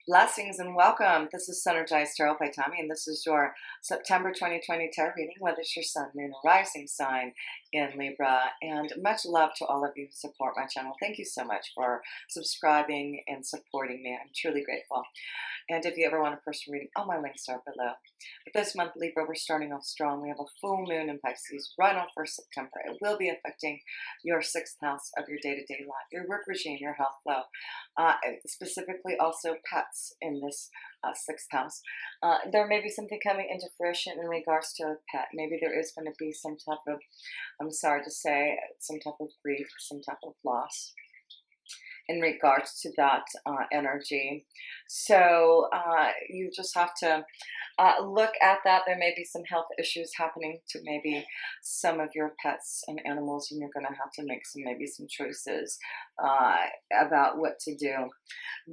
Blessings and welcome. This is Synergized Tarot by Tommy, and this is your September 2020 tarot reading, whether it's your sun, moon, or rising sign in Libra. And much love to all of you who support my channel. Thank you so much for subscribing and supporting me. I'm truly grateful. And if you ever want a personal reading, all my links are below. But this month, Libra, we're starting off strong. We have a full moon in Pisces right on 1st September. It will be affecting your 6th house of your day-to-day life, your work regime, your health flow, specifically also pets in this 6th house. There may be something coming into fruition in regards to a pet. Maybe there is going to be some type of, I'm sorry to say, some type of grief, some type of loss in regards to that energy. So you just have to look at that. There may be some health issues happening to maybe some of your pets and animals, and you're going to have to make maybe some choices about what to do.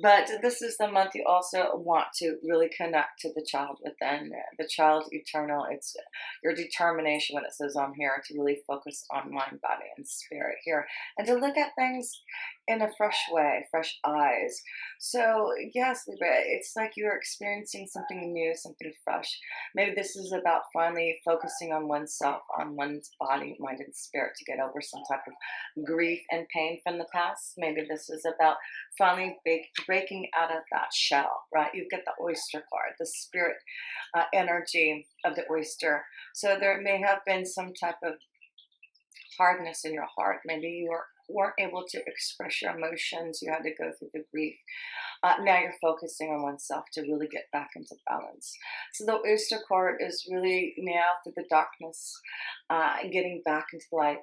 But this is the month you also want to really connect to the child within, the child eternal. It's your determination, what it says on here, to really focus on mind, body, and spirit here, and to look at things in a fresh way, fresh eyes. So yes, Libra, it's like you're experiencing something new, something fresh. Maybe this is about finally focusing on oneself, on one's body, mind, and spirit to get over some type of grief and pain from the past. Maybe this is about finally breaking out of that shell, right? You get the oyster card, the spirit energy of the oyster. So there may have been some type of hardness in your heart. Maybe you weren't able to express your emotions. You had to go through the grief. Now you're focusing on oneself to really get back into balance. So the oyster card is really now through the darkness, getting back into the light,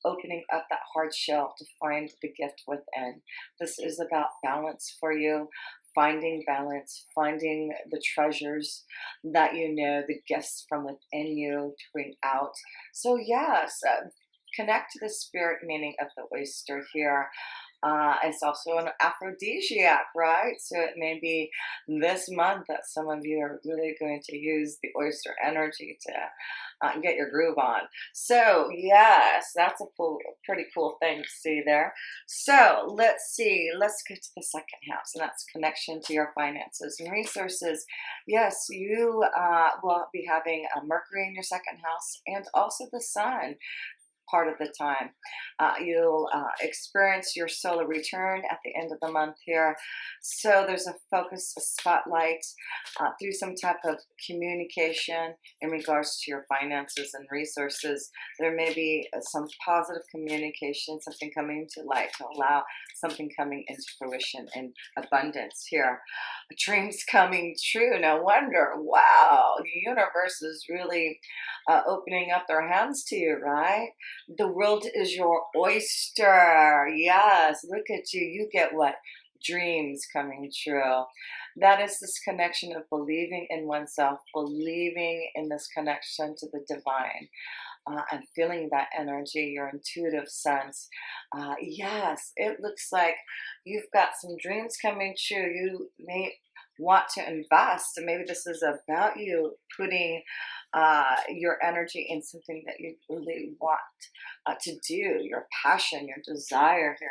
opening up that hard shell to find the gift within. This is about balance for you. Finding balance, finding the treasures that you know, the gifts from within you to bring out. So yes, connect to the spirit meaning of the oyster here. It's also an aphrodisiac, right? So it may be this month that some of you are really going to use the oyster energy to get your groove on. So yes, that's a pretty cool thing to see there. So let's see, let's get to the 2nd house, and that's connection to your finances and resources. Yes, you will be having a Mercury in your 2nd house and also the sun part of the time. You'll experience your solar return at the end of the month here. So there's a focus, a spotlight through some type of communication in regards to your finances and resources. There may be some positive communication, something coming to light to allow something coming into fruition in abundance here. Dreams coming true. No wonder, wow, the universe is really opening up their hands to you, right? The world is your oyster. Yes, look at you. You get what? Dreams coming true. That is this connection of believing in oneself, believing in this connection to the divine. And feeling that energy, your intuitive sense. Yes, it looks like you've got some dreams coming true. You may want to invest, and maybe this is about you putting your energy in something that you really want to do, your passion, your desire here,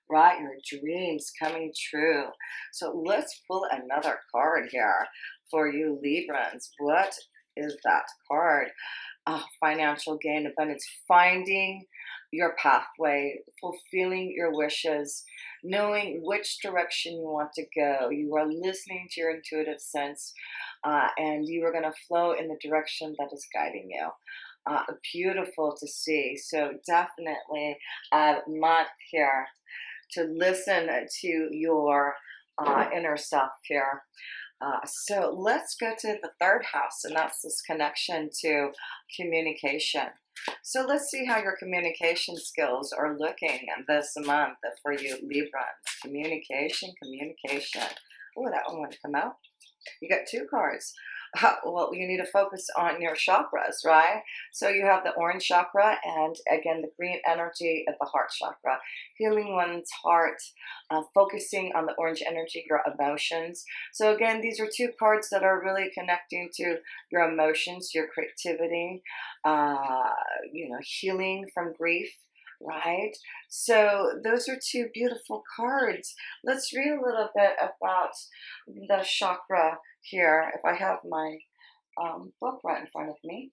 right? Your dreams coming true. So let's pull another card here for you Librans. What is that card? Financial gain, abundance, finding your pathway, fulfilling your wishes, knowing which direction you want to go. You are listening to your intuitive sense, and you are going to flow in the direction that is guiding you. Beautiful to see. So definitely a month here to listen to your inner self here. So let's go to the 3rd house, and that's this connection to communication. So let's see how your communication skills are looking this month for you Librans. Communication. Oh, that one want to come out. You got 2 cards. Well, you need to focus on your chakras, right? So you have the orange chakra and again the green energy of the heart chakra, healing one's heart, focusing on the orange energy, your emotions. So again, these are 2 cards that are really connecting to your emotions, your creativity, you know, healing from grief, right? So those are two beautiful cards. Let's read a little bit about the chakra here. If I have my book right in front of me.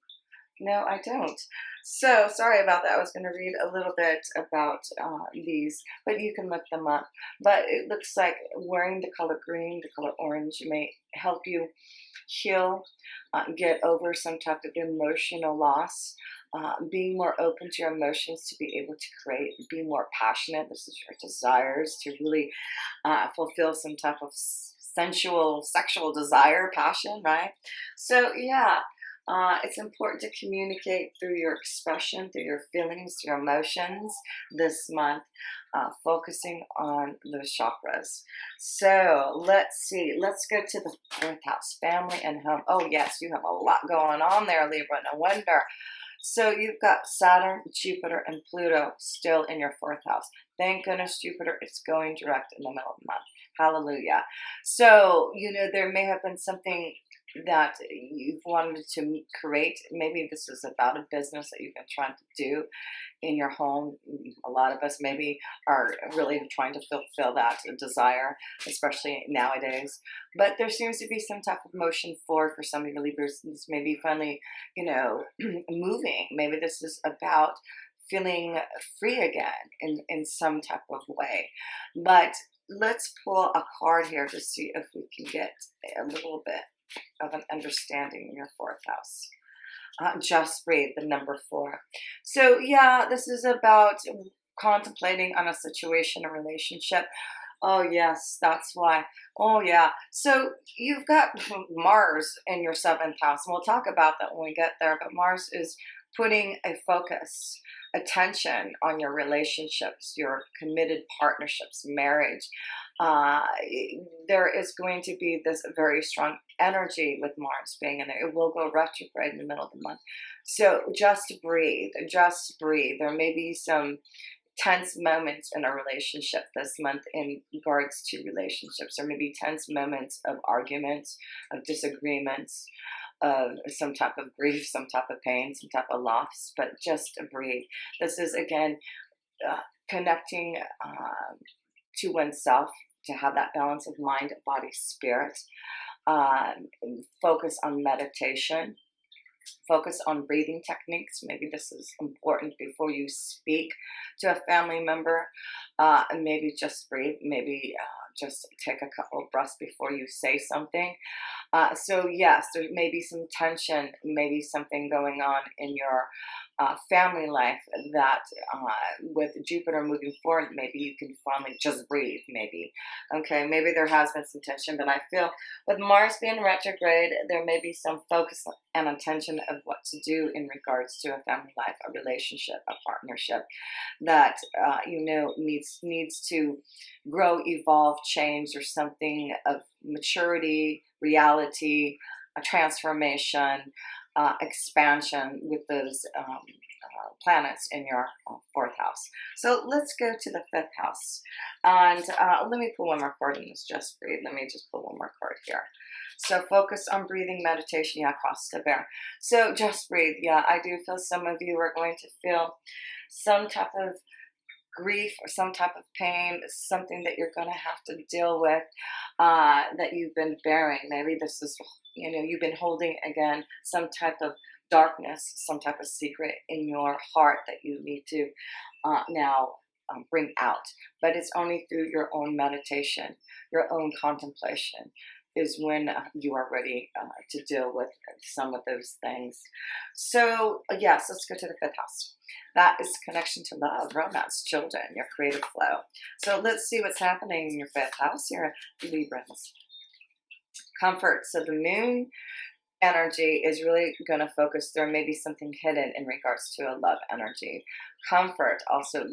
No, I don't. So sorry about that. I was going to read a little bit about these, but you can look them up. But it looks like wearing the color green, the color orange may help you heal, get over some type of emotional loss, being more open to your emotions to be able to create, be more passionate. This is your desires to really fulfill some type of sensual, sexual desire, passion, right? So, yeah. It's important to communicate through your expression, through your feelings, through your emotions this month, focusing on those chakras. So let's see. Let's go to the fourth house, family and home. Oh, yes, you have a lot going on there, Libra. No wonder. So you've got Saturn, Jupiter, and Pluto still in your fourth house. Thank goodness Jupiter is going direct in the middle of the month. Hallelujah. So, there may have been something that you've wanted to create. Maybe this is about a business that you've been trying to do in your home. A lot of us maybe are really trying to fulfill that desire, especially nowadays. But there seems to be some type of motion forward for some of your Libras. This may be finally, moving. Maybe this is about feeling free again in some type of way. But let's pull a card here to see if we can get a little bit of an understanding in your fourth house. Just breathe, the number 4. So yeah, this is about contemplating on a situation, a relationship. Oh yes, that's why. Oh yeah. So you've got Mars in your 7th house, and we'll talk about that when we get there. But Mars is putting a focus, attention on your relationships, your committed partnerships, marriage. Uh, there is going to be this very strong energy with Mars being in there. It will go retrograde in the middle of the month. So just breathe, just breathe. There may be some tense moments in a relationship this month in regards to relationships, or maybe tense moments of arguments, of disagreements, of some type of grief, some type of pain, some type of loss, but just breathe. This is again connecting to oneself, to have that balance of mind, body, spirit. Focus on meditation. Focus on breathing techniques. Maybe this is important before you speak to a family member. And maybe just breathe. Maybe just take a couple of breaths before you say something. So yes, there may be some tension, maybe something going on in your family life that with Jupiter moving forward, maybe you can finally just breathe, maybe. Okay, maybe there has been some tension, but I feel with Mars being retrograde, there may be some focus and attention of what to do in regards to a family life, a relationship, a partnership that, needs to grow, evolve, change, or something of maturity, reality, a transformation, expansion with those planets in your 4th house. So let's go to the 5th house. And let me pull one more card in this Just Breathe. Let me just pull one more card here. So focus on breathing, meditation, yeah, cross the bear. So just breathe. Yeah, I do feel some of you are going to feel some type of grief or some type of pain, something that you're going to have to deal with, that you've been bearing. Maybe this is, you've been holding again some type of darkness, some type of secret in your heart that you need to now bring out. But it's only through your own meditation, your own contemplation, is when you are ready to deal with some of those things. So yes, let's go to the 5th house. That is connection to love, romance, children, your creative flow. So let's see what's happening in your 5th house here, Libras. Comfort. So the moon energy is really going to focus. There may be something hidden in regards to a love energy. Comfort. Also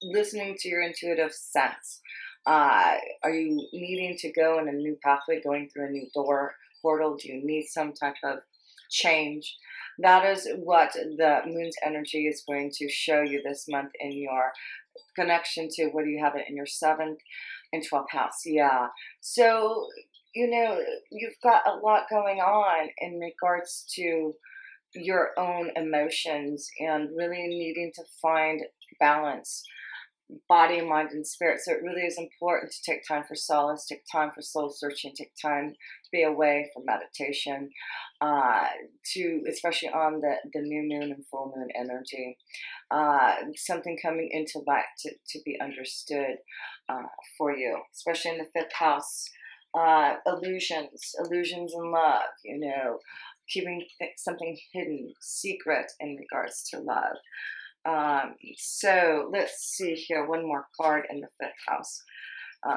listening to your intuitive sense. Are you needing to go in a new pathway, going through a new door, portal? Do you need some type of change? That is what the moon's energy is going to show you this month in your connection to, what do you have it in your 7th and 12th house? Yeah. So, you've got a lot going on in regards to your own emotions and really needing to find balance, body, mind, and spirit. So it really is important to take time for solace, take time for soul searching, take time to be away from meditation, to especially on the new moon and full moon energy. Something coming into light to be understood for you, especially in the fifth house. Illusions in love, keeping something hidden, secret in regards to love. So let's see here, one more card in the fifth house.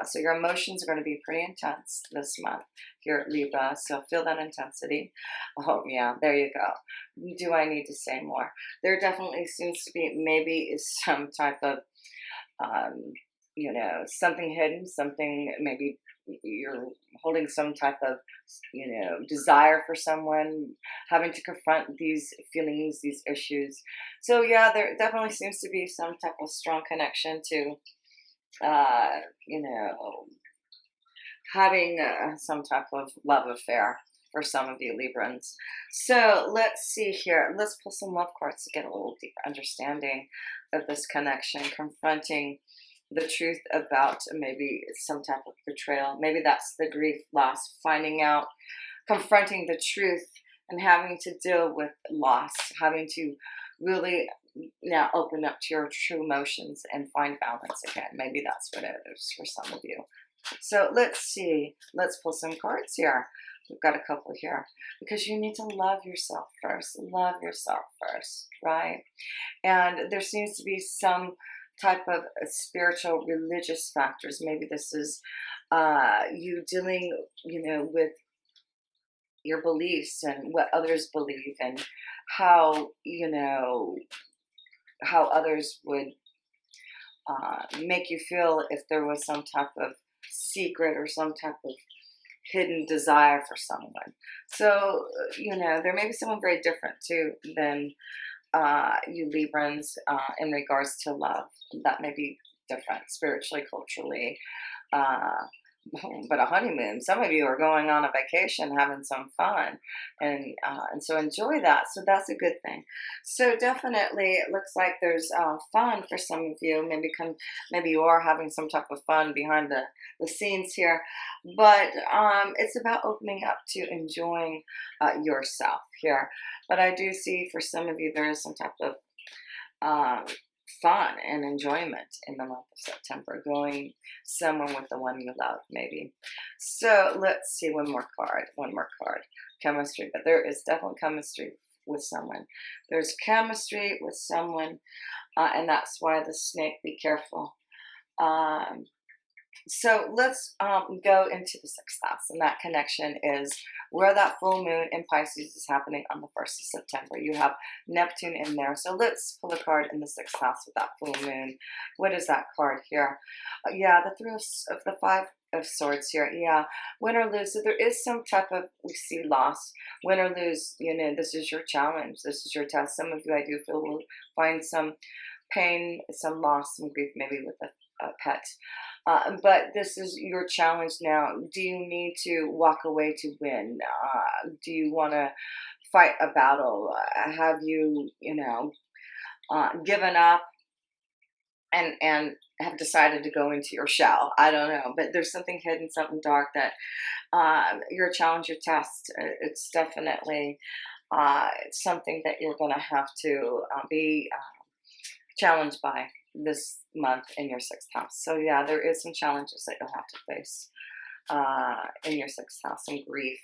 So your emotions are going to be pretty intense this month here at Libra, so feel that intensity. Oh yeah, there you go. Do I need to say more? There definitely seems to be maybe some type of something hidden, something, maybe you're holding some type of, desire for someone, having to confront these feelings, these issues. So yeah, there definitely seems to be some type of strong connection to, uh, having some type of love affair for some of you Librans. So let's see here. Let's pull some love cards to get a little deeper understanding of this connection, confronting the truth about maybe some type of betrayal. Maybe that's the grief, loss, finding out, confronting the truth and having to deal with loss, having to really now open up to your true emotions and find balance again. Maybe that's what it is for some of you. So let's see. Let's pull some cards here. We've got a couple here because you need to love yourself first. Love yourself first, right? And there seems to be some type of spiritual, religious factors. Maybe this is you dealing, with your beliefs and what others believe and how, how others would make you feel if there was some type of secret or some type of hidden desire for someone. So, there may be someone very different too than you Librans in regards to love. That may be different spiritually, culturally. Uh, but a honeymoon, some of you are going on a vacation, having some fun, and so enjoy that. So that's a good thing. So definitely, it looks like there's fun for some of you. Maybe you are having some type of fun behind the scenes here, but it's about opening up to enjoying yourself here. But I do see for some of you there is some type of fun and enjoyment in the month of September, going somewhere with the one you love, maybe. So let's see, one more card, chemistry. But there is definitely chemistry with someone. There's chemistry with someone, and that's why the snake, be careful. So let's go into the sixth house, and that connection is where that full moon in Pisces is happening on the 1st of September. You have Neptune in there. So let's pull a card in the sixth house with that full moon. What is that card here? Yeah, the three of the five of swords here. Yeah, win or lose. So there is some type of, we see loss. Win or lose, this is your challenge. This is your test. Some of you, I do feel, will find some pain, some loss, some grief, maybe with a pet. But this is your challenge now. Do you need to walk away to win? Do you want to fight a battle? Have you, given up and have decided to go into your shell? I don't know. But there's something hidden, something dark that your challenge, your test. It's definitely something that you're going to have to be challenged by this month in your sixth house. So yeah, there is some challenges that you'll have to face in your sixth house, some grief.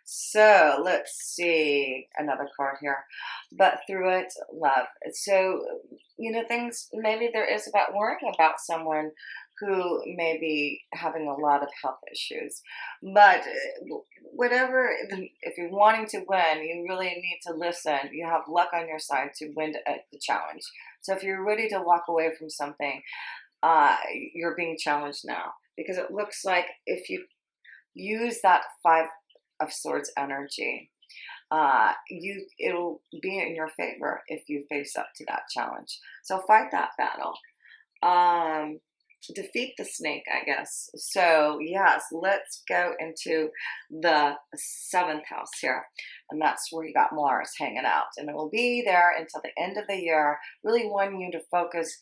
So let's see another card here. But through it, love. So, things, maybe there is about worrying about someone who may be having a lot of health issues. But whatever, if you're wanting to win, you really need to listen. You have luck on your side to win the challenge. So if you're ready to walk away from something, you're being challenged now. Because it looks like if you use that five of swords energy, it'll be in your favor if you face up to that challenge. So fight that battle. defeat the snake, I guess. So yes, let's go into the seventh house here, and that's where you got Mars hanging out, and it will be there until the end of the year. Really wanting you to focus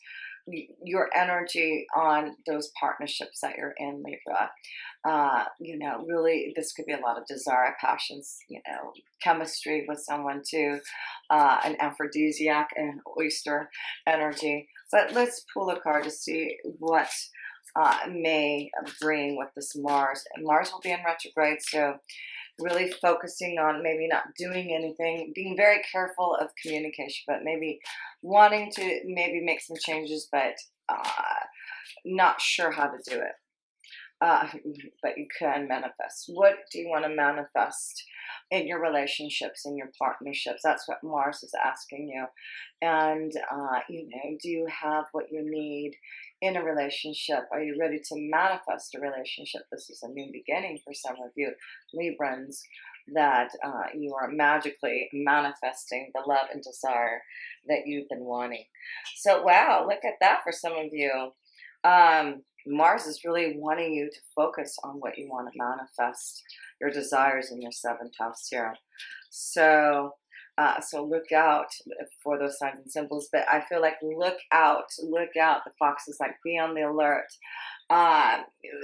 your energy on those partnerships that you're in, Libra. Really, this could be a lot of desire, passions, chemistry with someone too, an aphrodisiac and oyster energy. But let's pull a card to see what may bring with this Mars. And Mars will be in retrograde, so really focusing on maybe not doing anything, being very careful of communication, but maybe wanting to maybe make some changes, but not sure how to do it. Uh, but you can manifest. What do you want to manifest in your relationships, in your partnerships? That's what Mars is asking you. And, do you have what you need in a relationship? Are you ready to manifest a relationship? This is a new beginning for some of you Librans, that you are magically manifesting the love and desire that you've been wanting. So, wow, look at that for some of you. Mars is really wanting you to focus on what you want to manifest, your desires in your seventh house here. So look out for those signs and symbols. But I feel like look out. The fox is like, be on the alert,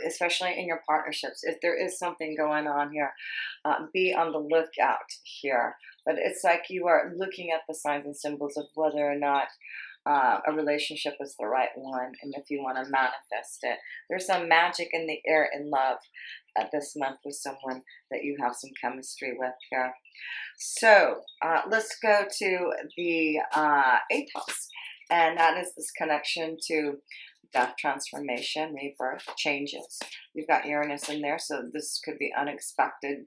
especially in your partnerships. If there is something going on here, be on the lookout here. But it's like you are looking at the signs and symbols of whether or not a relationship is the right one, and if you want to manifest it. There's some magic in the air in love this month with someone that you have some chemistry with here. So let's go to the eighth house, and that is this connection to death, transformation, rebirth, changes. You've got Uranus in there, so this could be unexpected,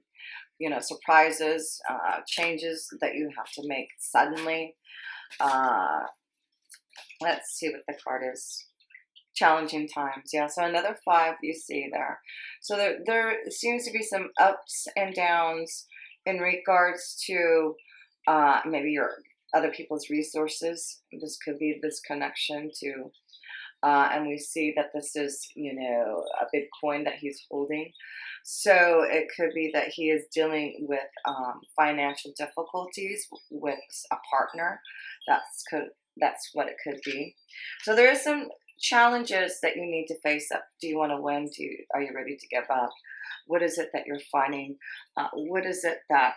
surprises, changes that you have to make suddenly. Let's see what the card is. Challenging times. Yeah, so another 5 you see there. So there seems to be some ups and downs in regards to maybe your other people's resources. This could be this connection to, and we see that this is, a big coin that he's holding. So it could be that he is dealing with financial difficulties with a partner. That's what it could be. So there is some challenges that you need to face up. Do you want to win? Are you ready to give up? What is it that you're finding? What is it that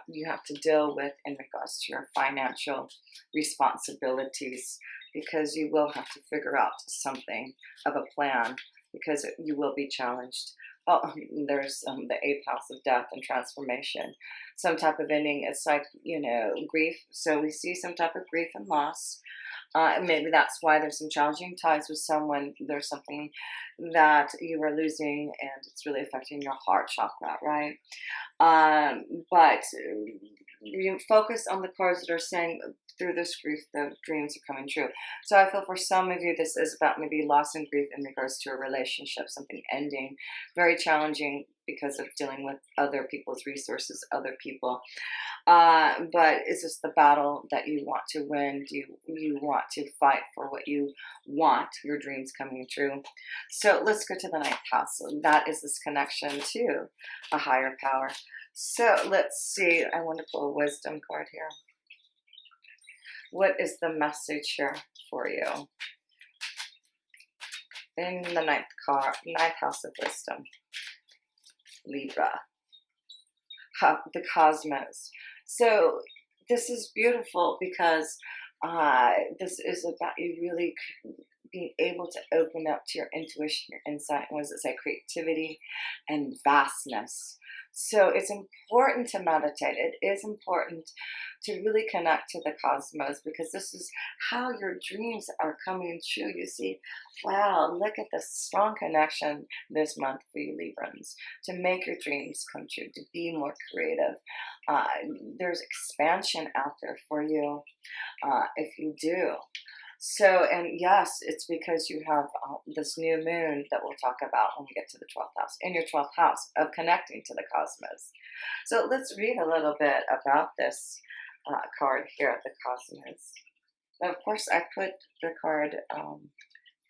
you have to deal with in regards to your financial responsibilities? Because you will have to figure out something of a plan, because you will be challenged. Oh, there's the eighth house of death and transformation. Some type of ending. It's like, grief. So we see some type of grief and loss. Maybe that's why there's some challenging ties with someone. There's something that you are losing, and it's really affecting your heart chakra, right? But you focus on the cards that are saying through this grief, the dreams are coming true. So I feel for some of you, this is about maybe loss and grief in regards to a relationship, something ending, very challenging because of dealing with other people's resources, other people. But is this the battle that you want to win? Do you want to fight for what you want, your dreams coming true? So let's go to the ninth house. So that is this connection to a higher power. So let's see. I want to pull a wisdom card here. What is the message here for you? In the ninth house of wisdom. Libra. The cosmos. So this is beautiful because this is about you really being able to open up to your intuition, your insight, and what does it say? Creativity and vastness. So it's important to meditate. It is important to really connect to the cosmos, because this is how your dreams are coming true. You see, wow, look at the strong connection this month for you Librans, to make your dreams come true, to be more creative. There's expansion out there for you if you do. So, and yes, it's because you have this new moon that we'll talk about when we get to the 12th house, in your 12th house of connecting to the cosmos. So let's read a little bit about this card here at the cosmos. Of course, I put the card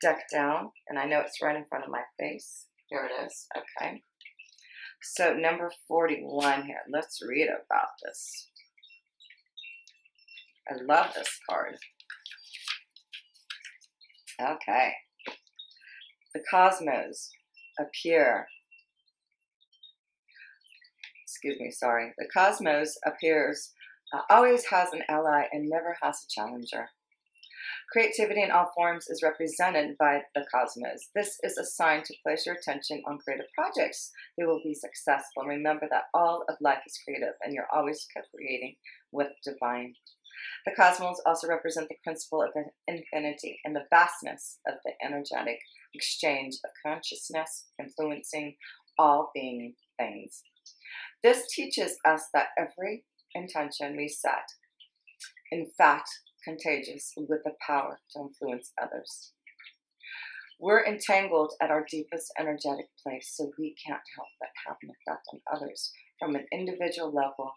deck down, and I know it's right in front of my face. Here it is. Okay. So number 41 here. Let's read about this. I love this card. Okay. The cosmos appear. Excuse me, sorry. The cosmos appears, always has an ally and never has a challenger. Creativity in all forms is represented by the cosmos. This is a sign to place your attention on creative projects. They will be successful. Remember that all of life is creative and you're always co-creating with divine. The cosmos also represent the principle of infinity and the vastness of the energetic exchange of consciousness influencing all being things. This teaches us that every intention we set, in fact, contagious with the power to influence others. We're entangled at our deepest energetic place, so we can't help but have an effect on others from an individual level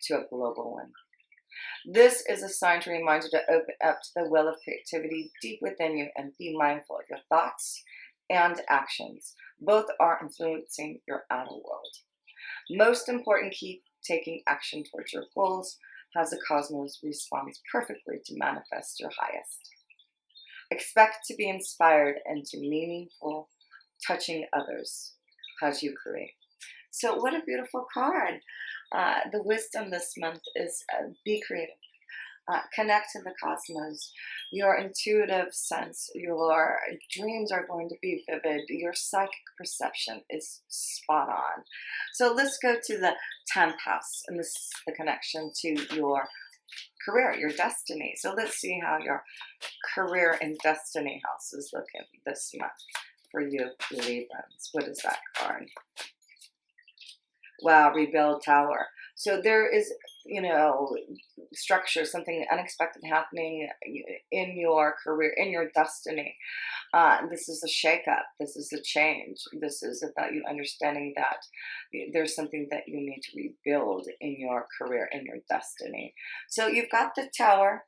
to a global one. This is a sign to remind you to open up to the well of creativity deep within you and be mindful of your thoughts and actions. Both are influencing your outer world. Most important, keep taking action towards your goals as the cosmos responds perfectly to manifest your highest. Expect to be inspired into meaningful, touching others as you create. So what a beautiful card. The wisdom this month is be creative. Connect to the cosmos. Your intuitive sense, your dreams are going to be vivid. Your psychic perception is spot on. So let's go to the 10th house, and this is the connection to your career, your destiny. So let's see how your career and destiny house is looking this month for you, Librans. What is that card? Wow, rebuild tower. So there is, structure, something unexpected happening in your career, in your destiny. This is a shakeup. This is a change. This is about you understanding that there's something that you need to rebuild in your career, in your destiny. So you've got the tower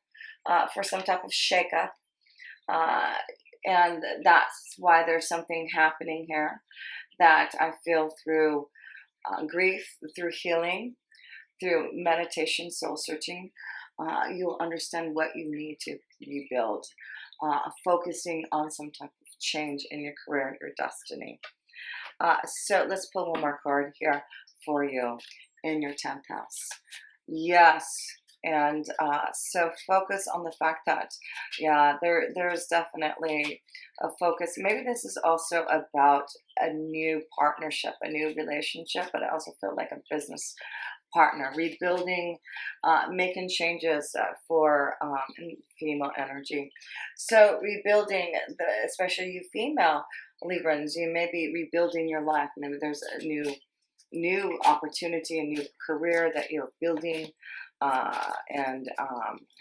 for some type of shakeup. And that's why there's something happening here that I feel through grief, through healing, through meditation, soul searching, you'll understand what you need to rebuild, focusing on some type of change in your career, your destiny. So let's pull one more card here for you in your 10th house. Yes. And so focus on the fact that, there's definitely a focus. Maybe this is also about a new partnership, a new relationship, but I also feel like a business partner, rebuilding, making changes for female energy. So rebuilding, especially you female Librans, you may be rebuilding your life. Maybe there's a new opportunity, a new career that you're building and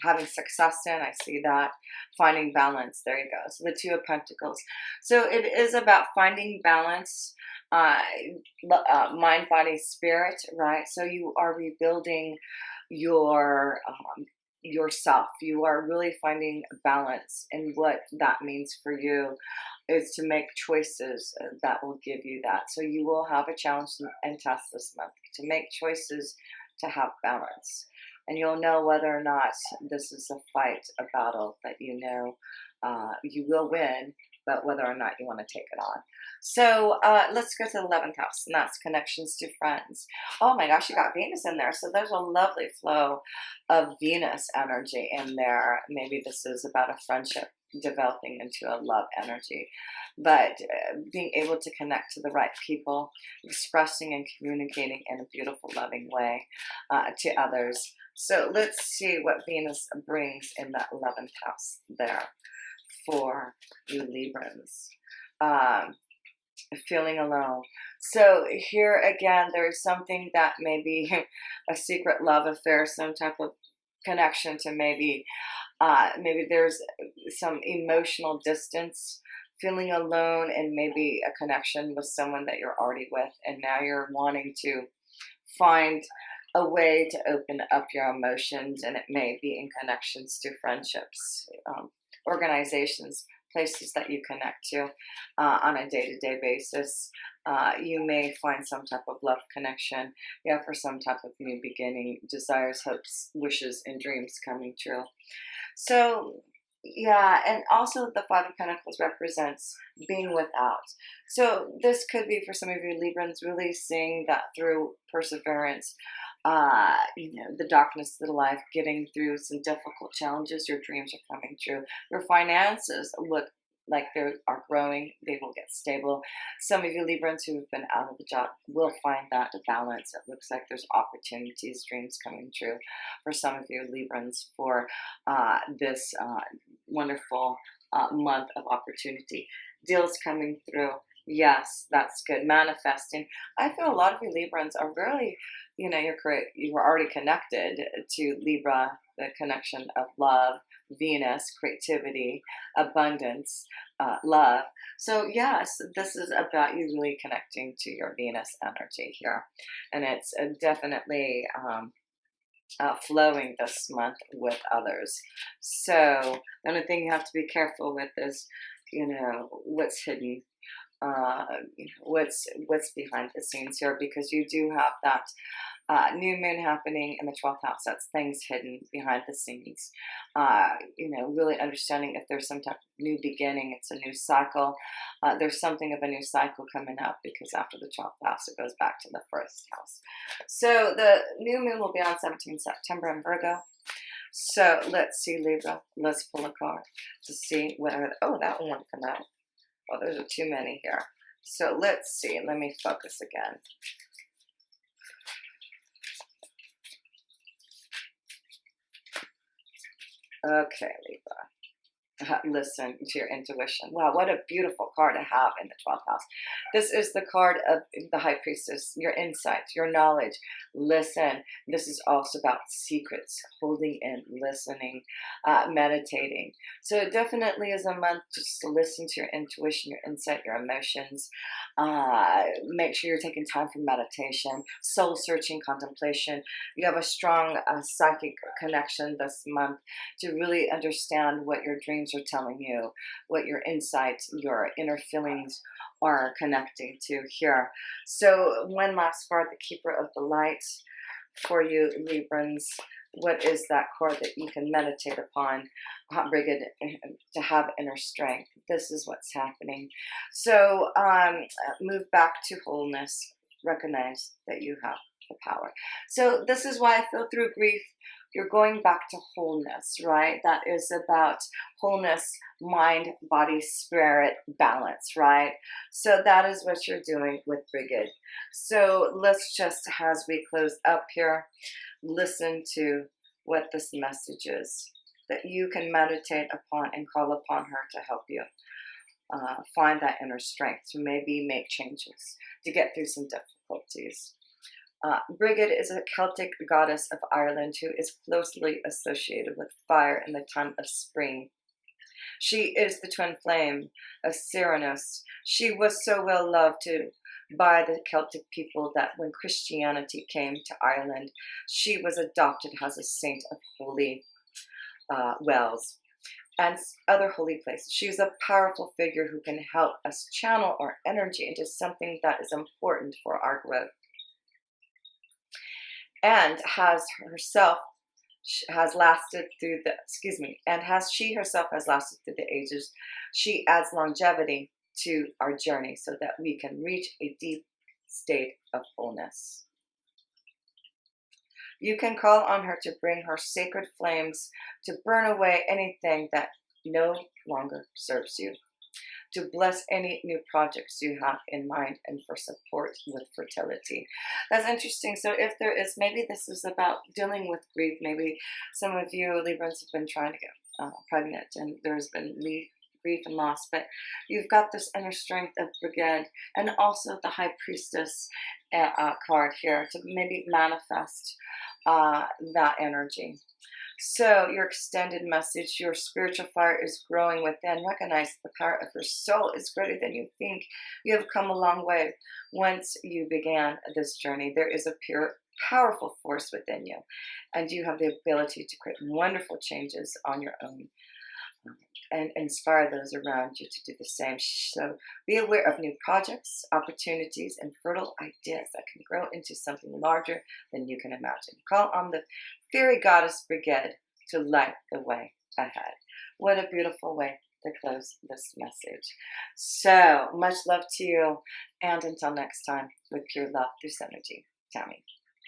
having success in. I see that. Finding balance. There you go. So the Two of Pentacles. So it is about finding balance, mind, body, spirit, right? So you are rebuilding your yourself. You are really finding balance, and what that means for you is to make choices that will give you that. So you will have a challenge and test this month to make choices to have balance. And you'll know whether or not this is a fight, a battle that you will win, but whether or not you want to take it on. So let's go to the 11th house, and that's connections to friends. Oh my gosh, you got Venus in there. So there's a lovely flow of Venus energy in there. Maybe this is about a friendship developing into a love energy, but being able to connect to the right people, expressing and communicating in a beautiful, loving way to others. So let's see what Venus brings in that 11th house there for you Librans. Feeling alone. So here again, there's something that may be a secret love affair, some type of connection to maybe there's some emotional distance, feeling alone, and maybe a connection with someone that you're already with, and now you're wanting to find a way to open up your emotions, and it may be in connections to friendships, organizations, places that you connect to on a day-to-day basis. You may find some type of love connection, yeah, for some type of new beginning, desires, hopes, wishes, and dreams coming true. So, yeah, and also the Five of Pentacles represents being without. So this could be for some of you Librans really seeing that through perseverance, the darkness of the life, getting through some difficult challenges. Your dreams are coming true. Your finances look like they are growing. They will get stable. Some of you Librans who have been out of the job will find that balance. It looks like there's opportunities, dreams coming true for some of you Librans for this wonderful month of opportunity. Deals coming through. Yes, that's good. Manifesting. I feel a lot of you Librans are really, you're already connected to Libra, the connection of love, Venus, creativity, abundance, love. So yes, this is about you really connecting to your Venus energy here. And it's definitely flowing this month with others. So the only thing you have to be careful with is, what's hidden, what's behind the scenes here, because you do have that new moon happening in the 12th house. That's things hidden behind the scenes. Really understanding if there's some type of new beginning, it's a new cycle. There's something of a new cycle coming up, because after the 12th house, it goes back to the first house. So the new moon will be on 17th September in Virgo. So let's see, Libra. Let's pull a card to see what are, that one come out. Oh, there's too many here. So let's see. Let me focus again. Okay, Libra. Listen to your intuition. Wow, what a beautiful card to have in the 12th house. This is the card of the High Priestess, your insights, your knowledge. Listen, this is also about secrets, holding in, listening, meditating. So it definitely is a month just to listen to your intuition, your insight, your emotions. Make sure you're taking time for meditation, soul searching, contemplation. You have a strong psychic connection this month to really understand what your dreams are telling you, what your insights, your inner feelings are connecting to here. So one last card, the Keeper of the Light for you Librans. What is that card that you can meditate upon, Brigid, to have inner strength? This is what's happening. So move back to wholeness. Recognize that you have the power. So this is why I feel through grief, you're going back to wholeness, right? That is about wholeness, mind, body, spirit, balance, right? So that is what you're doing with Brigid. So let's just, as we close up here, listen to what this message is that you can meditate upon and call upon her to help you find that inner strength to maybe make changes, to get through some difficulties. Brigid is a Celtic goddess of Ireland who is closely associated with fire in the time of spring. She is the twin flame of Cernunnos. She was so well loved by the Celtic people that when Christianity came to Ireland, she was adopted as a saint of holy wells and other holy places. She's a powerful figure who can help us channel our energy into something that is important for our growth. And has lasted through the, she herself has lasted through the ages. She adds longevity to our journey so that we can reach a deep state of wholeness. You can call on her to bring her sacred flames to burn away anything that no longer serves you, to bless any new projects you have in mind, and for support with fertility. That's interesting. So if there is, maybe this is about dealing with grief. Maybe some of you Librans have been trying to get pregnant and there's been grief and loss, but you've got this inner strength of Brigid and also the High Priestess card here to maybe manifest that energy. So your extended message, your spiritual fire is growing within. Recognize the power of your soul is greater than you think. You have come a long way once you began this journey. There is a pure, powerful force within you, and you have the ability to create wonderful changes on your own. and inspire those around you to do the same. So be aware of new projects, opportunities, and fertile ideas that can grow into something larger than you can imagine. Call on the fairy goddess brigade to light the way ahead. What a beautiful way to close this message. So much love to you, and until next time, with pure love through Synergy, Tammy.